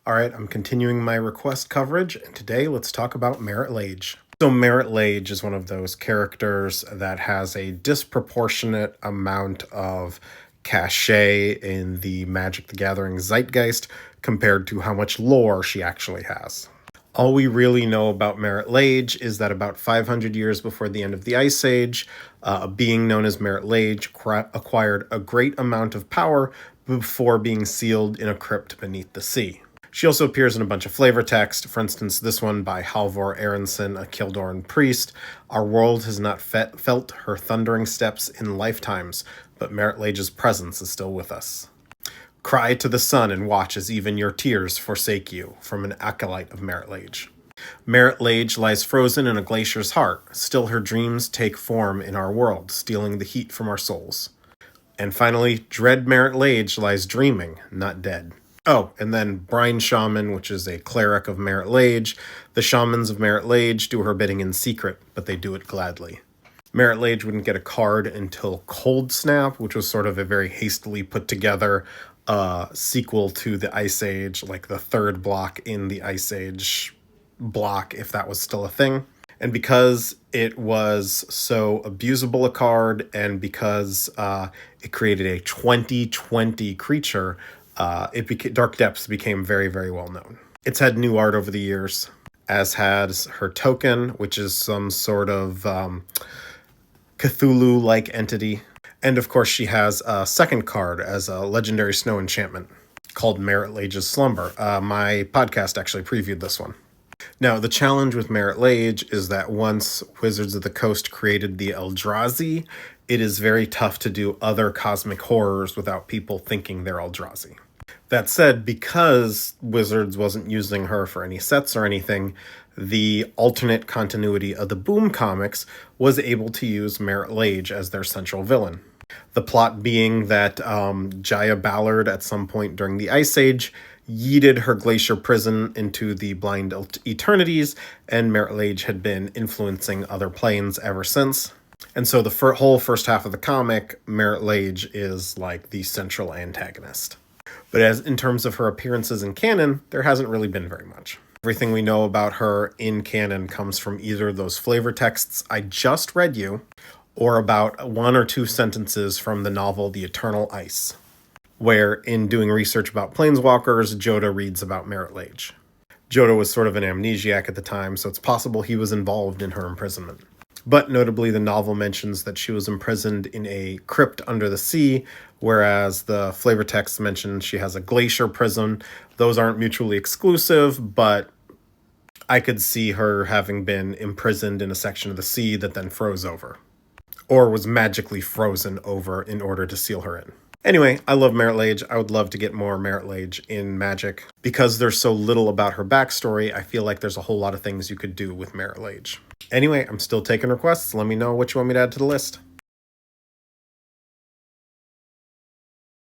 All right, I'm continuing my request coverage, and today let's talk about Marit Lage. So, Marit Lage is one of those characters that has a disproportionate amount of cachet in the Magic the Gathering zeitgeist compared to how much lore she actually has. All we really know about Marit Lage is that about 500 years before the end of the Ice Age, a being known as Marit Lage acquired a great amount of power before being sealed in a crypt beneath the sea. She also appears in a bunch of flavor text, for instance, this one by Halvor Aronson, a Kildoran priest. Our world has not felt her thundering steps in lifetimes, but Marit Lage's presence is still with us. Cry to the sun and watch as even your tears forsake you, from an acolyte of Marit Lage. Marit Lage lies frozen in a glacier's heart, still her dreams take form in our world, stealing the heat from our souls. And finally, dread Marit Lage lies dreaming, not dead. Oh, and then Brine Shaman, which is a cleric of Marit Lage. The shamans of Marit Lage do her bidding in secret, but they do it gladly. Marit Lage wouldn't get a card until Cold Snap, which was sort of a very hastily put together sequel to the Ice Age, like the third block in the Ice Age block, if that was still a thing. And because it was so abusable a card, and because it created a 2020 creature, Dark Depths became very, very well known. It's had new art over the years, as has her token, which is some sort of Cthulhu-like entity. And of course, she has a second card as a legendary snow enchantment called Marit Lage's Slumber. My podcast actually previewed this one. Now, the challenge with Marit Lage is that once Wizards of the Coast created the Eldrazi, it is very tough to do other cosmic horrors without people thinking they're Eldrazi. That said, because Wizards wasn't using her for any sets or anything, the alternate continuity of the Boom comics was able to use Marit Lage as their central villain. The plot being that Jaya Ballard, at some point during the Ice Age, yeeted her glacier prison into the blind eternities, and Marit Lage had been influencing other planes ever since. And so the whole first half of the comic, Marit Lage is like the central antagonist. But as in terms of her appearances in canon, there hasn't really been very much. Everything we know about her in canon comes from either those flavor texts I just read you, or about one or two sentences from the novel The Eternal Ice, where in doing research about planeswalkers, Joda reads about Marit Lage. Joda was sort of an amnesiac at the time, so it's possible he was involved in her imprisonment. But notably, the novel mentions that she was imprisoned in a crypt under the sea, whereas the flavor text mentions she has a glacier prison. Those aren't mutually exclusive, but I could see her having been imprisoned in a section of the sea that then froze over, or was magically frozen over in order to seal her in. Anyway, I love Marit Lage. I would love to get more Marit Lage in Magic. Because there's so little about her backstory, I feel like there's a whole lot of things you could do with Marit Lage. Anyway, I'm still taking requests. Let me know what you want me to add to the list.